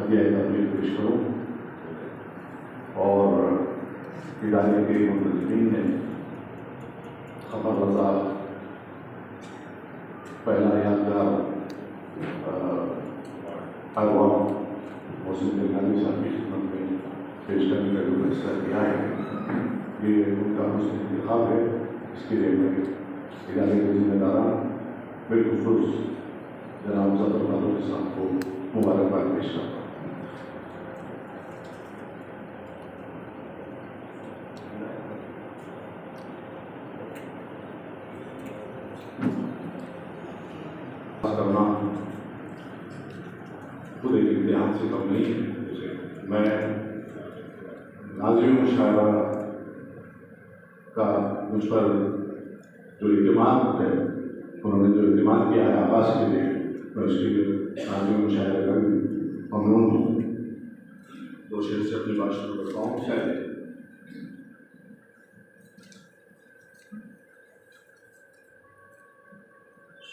हदिया तबलीग पेश करूँ और इदारे के मुंतज़मीन ने ख़बर रज़ा पहला यादगार अवाम मोहसिन गंगानी साहब की खिदमत में पेश करने का जो फैसला किया है ये उनका हुस्न इंतखाब है। इसके लिए मैं इदारे के ज़िम्मेदारान बिलखुसूस जनाब ज़फ़र फारूकी साहब को मुबारकबाद पेश करता हूँ। करना खुद एक इम्तिहान से कम नहीं है। जैसे मैं नाज़रीन मुशायरा का मुझ पर जो इत्मीनान है, उन्होंने जो इत्मीनान किया है आगाज़ के लिए, मैं उसके लिए नाज़रीन मुशायरा का भी ममनून हूँ। दो शेर से अपनी बात शुरू करता हूँ। शायद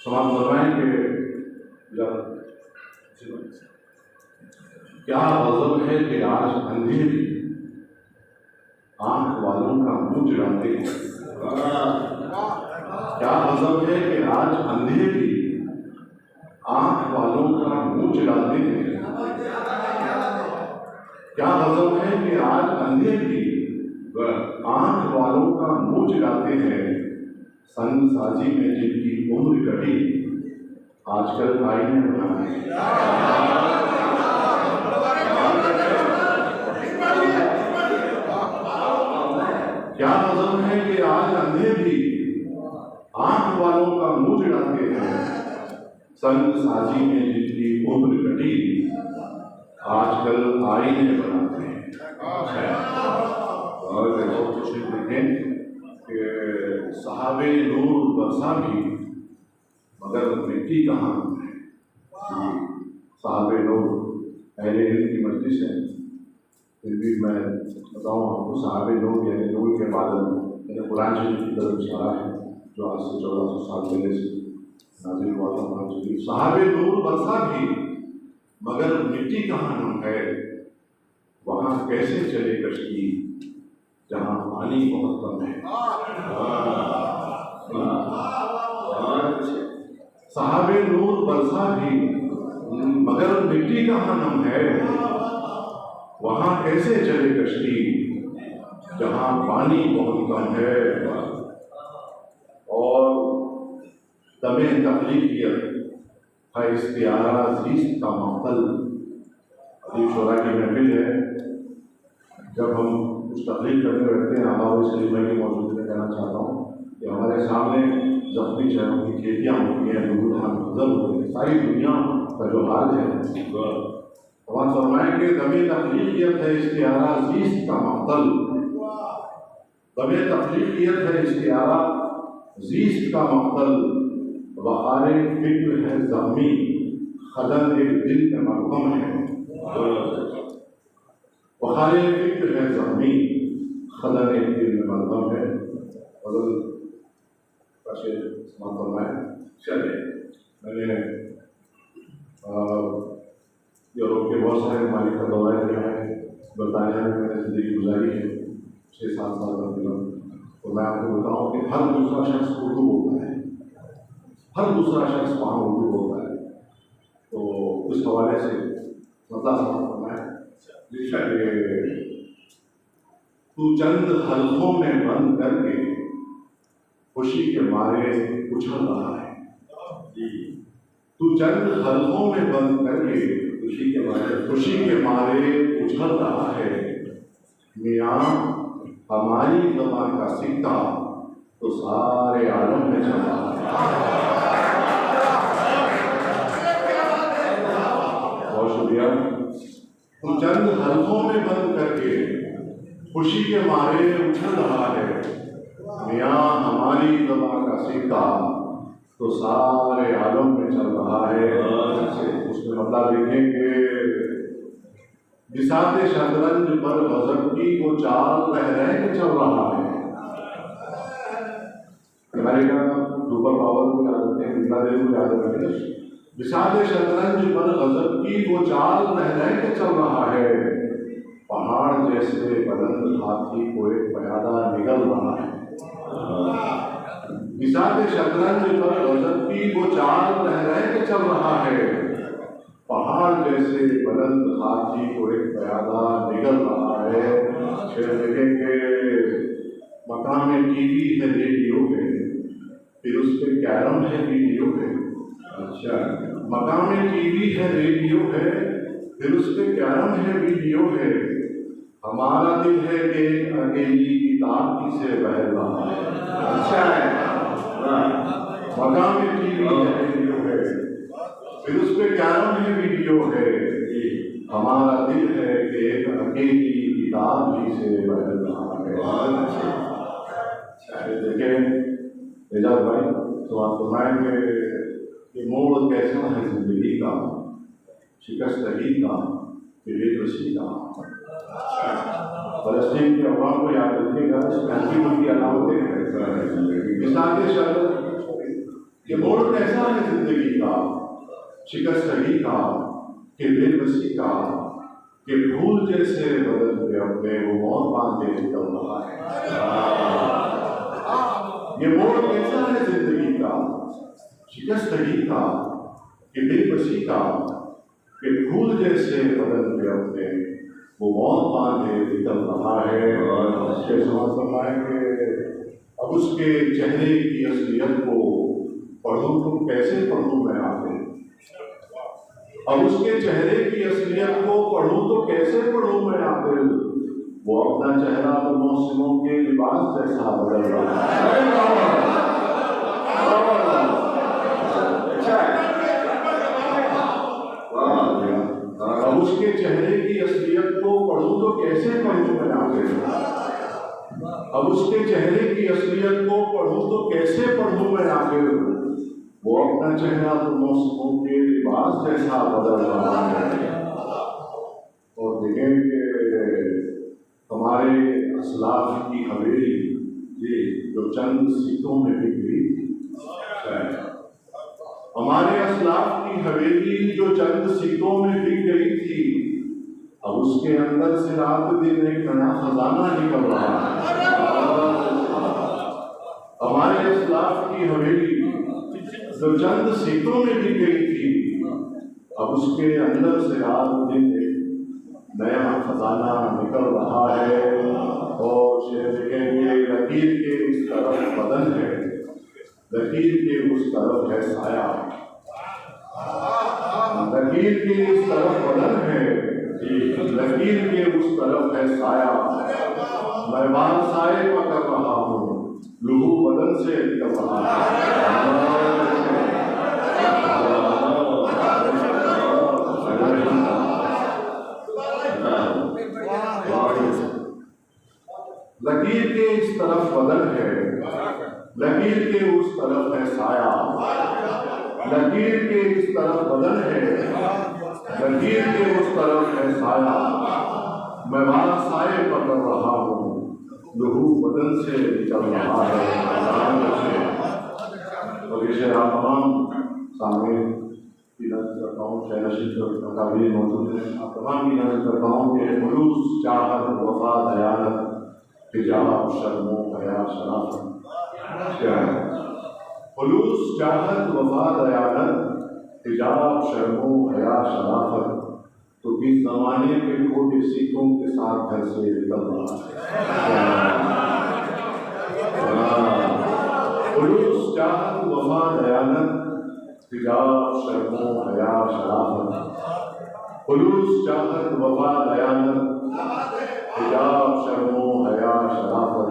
समाज फरमाएं कि क्या गज़ब है कि आज अंधे भी आंख वालों का मुंह चिढ़ाते हैं। क्या गज़ब है कि आज अंधे भी आंख वालों का मुंह चिढ़ाते हैं। क्या गज़ब है कि आज अंधे भी आंख वालों का मुंह चिढ़ाते हैं। संग साजी में जिनकी उम्र कटी आजकल आईने बनाए। क्या गज़ब है कि आज अंधे भी आंख वालों का मुंह चिढ़ाते हैं। संग साजी में जिनकी उम्र कटी आजकल आईने बनाते हैं। और कुछ देखें कि साहबे नूर बरसा भी मगर मिट्टी कहाँ है। साहबे नूर पहले इल्म की मजलिस है, फिर भी मैं बताऊँ आपको साहबे नूर यानी नूर के बादल यानी कुरान शरीफ की तरफ इशारा है जो आज से 1400 साल पहले से नाज़िल हुआ था। साहबे नूर बरसा भी मगर मिट्टी कहाँ नम है। वहाँ कैसे चले कश्ती जहाँ पानी बहुत कम है। साहबे नूर बरसा भी मगर मिट्टी कहाँ नम है। वहाँ कैसे चले कश्ती जहाँ पानी बहुत कम है। और दमे तकलीफियत है इख्तियारा ज़ीस्त का मक़तल। अदीब शोरा की महफिल है, जब हम कुछ तकलीफ करने बैठते हैं आबा सलीमा की मौजूदगी में कहना चाहता हूँ कि हमारे सामने ज़ख्मी चेहरों की खेतियाँ होती हैं, नूरहान गुजर होती है, सारी दुनिया का जो हाल है वहाँ फरमाएंगे दमे तकलीफियत है इख्तियारा ज़ीस्त का मक़तल। दमे तकलीफियत है इख्तियारा ज़ीस्त का मक़तल। वक़ारे फ़िक्र है ज़ख्मी खदर एक दिल में मरहम है। वक़ारे फ़िक्र है ज़ख्मी खदर एक दिल में मरहम है। बदल का शेर समाप्त फरमाए। चले मैंने यूरोप के बहुत सारे ममालिक का दौरा किया है। बरतानिया में मैंने ज़िंदगी गुजारी है 6-7 साल तक। तो मैं आपको बताऊँ कि हर दूसरा शख्स उर्दू बोलता है, हर दूसरा शख्स वहाँ उर्दू बोलता है। तो उस हवाले से मतलब समझना है लिखा कि तू चंद हल्कों में बंद करके खुशी के मारे उछल रहा है। तू चंद हल्कों में बंद करके खुशी के मारे उछल रहा है। मियाँ हमारी ज़बान का सिक्का तो सारे आलम में चल रहा है। बहुत शुक्रिया। तू चंद हल्कों में बंद करके खुशी के मारे उछल रहा है। मियाँ हमारी ज़बान का सिक्का तो सारे आलम में चल रहा है। उसमें मतलब देखें कि बिसाते शतरंज पर गज़ब की वो चाल रह के चल रहा है। अमेरिका सुपर पावर को याद रखते हैं, बांग्लादेश को याद रखते हैं, बिसात शतरंज पर गजब की वो चाल रह रह के चल रहा है, पहाड़ जैसे बुलंद हाथी को एक प्यादा निगल रहा है। बिसात शतरंज पर गजब की वो चाल रह रह के चल रहा है, पहाड़ जैसे बुलंद हाथी को एक प्यादा निगल रहा है। फिर देखेंगे मकाम टीवी है, रेडियो है, फिर उस पर कैरम है, वीडियो है। अच्छा, मकाम टीवी है, रेडियो है, फिर उस पर कैरम है, वीडियो है। हमारा दिल है कि अकेली किताब की से बह रहा है। अच्छा है, मकाम टीवी है, रेडियो है, फिर उस पर कैरम है, वीडियो है। हमारा दिल है कि एक अकेली किताब ही से बह रहा है। देखें एजाज भाई, तो आप फरमाएंगे कि मोड़ कैसा है जिंदगी का, शिकस्तगी का, बेबसी का। फलस्तीन के अवाम को याद रखिएगा, उनकी अलामतें हैं। मिसाल के शब्द ये मोड़ कैसा है जिंदगी का, शिकस्तगी का, कि बेबसी का, कि फूल जैसे बदल के अपने वो मौत बांधे निकल रहा है। ये मोड़ कैसा है जिंदगी का, शिकस्तगी का, कि बेबसी का, कि फूल जैसे बदल के अपने वो मौत बांधे निकल रहा है। और उसके समझाएंगे अब उसके चेहरे की असलियत को पढ़ूं तो कैसे पढ़ूं मैं आगे, अब उसके चेहरे की असलियत को पढ़ूं तो कैसे पढ़ूं मैं आगे। वो अपना चेहरा तो मौसमों के लिबास जैसा बदल रहा है। अब उसके चेहरे की असलियत को पढ़ूं तो कैसे पढ़ूं मैं आगे, अब उसके चेहरे की असलियत को पढ़ूं तो कैसे पढ़ूं मैं आगे। वो अपना चेहरा तो मौसमों के लिबास जैसा बदल रहा है। और देखें कि हमारे असलाफ की हवेली ये जो चंद सिक्कों में बिक गई थी, हमारे असलाफ की हवेली जो चंद सिक्कों में बिक गई थी, अब उसके अंदर से रात दिन एक नया खजाना निकल रहा है। हमारे असलाफ की हवेली जो चंद सिक्कों में बिक गई थी, अब उसके अंदर से रात दिन एक नया खजाना निकल रहा है। और देखेंगे लकीर के उस तरफ बदन है, लकीर के उस तरफ है साया, लकीर के उस तरफ बदन है, लकीर के उस तरफ है साया। मैं बाल साए पकड़ रहा हूँ, लहू बदन से निकल रहा है। लकीर के इस तरफ बदन है, लकीर के उस तरफ है साया, लकीर के इस तरफ बदन है, लकीर के उस तरफ है साया। मैं वाला साए पकड़ रहा हूँ, लहू बदन से निकल रहा है। और इसे आप तमाम सामने की नजर करता हूँ, शहनशीन का भी मौजूद है। आप तमाम की नजर करता हूँ कि खुलूस चाहत वफा दयानत हिजाब शर्मो हया शराफत। क्या है खुलूस चाहत वफा दयानत हिजाब शर्मो हया शराफत। तो इस जमाने के खोटे सिक्कों के साथ घर से निकल रहा है। खुलूस चाहत वफा दयानत हिजाब शर्मो हया शराफत। खुलूस चाहत वफा दयानत हिजाब शर्मो हया शराफत।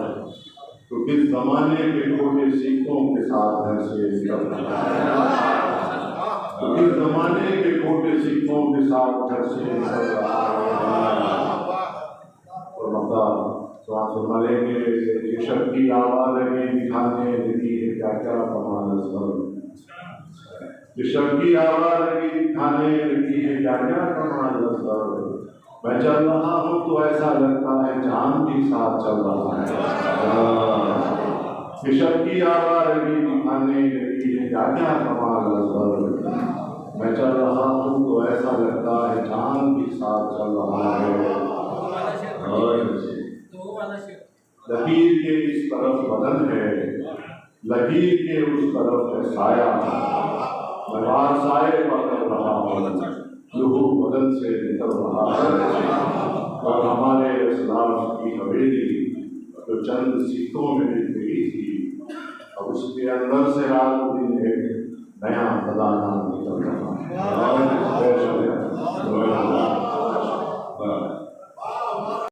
तो किस जमाने के खोटे सिक्कों के साथ घर से निकल रहा है, तो किस जमाने के खोटे सिक्कों के साथ घर से निकल रहा है। और मतलब लेंगे शब की आवाज में दिखाने लगी है क्या क्या कमाल असर, शब की आवाज में दिखाने लगी है क्या क्या कमाल असर। मैं चल रहा हूँ तो ऐसा लगता है जान भी साथ चल रहा है। शब की आवाज में दिखाने लगी है क्या क्या कमाल असर। मैं चल रहा हूँ तो ऐसा लगता है चांद के साथ चल रहा है। लकीर के इस तरफ बदन है, लकीर के उस तरफ है साया। मैं बार साए पर कर रहा हूँ, लहू बदन से निकल रहा है। और हमारे इस्लाम की हवेली जो चंद सीटों में मिली थी, अब उसके अंदर से रात दिन एक नया खजाना निकल रहा है।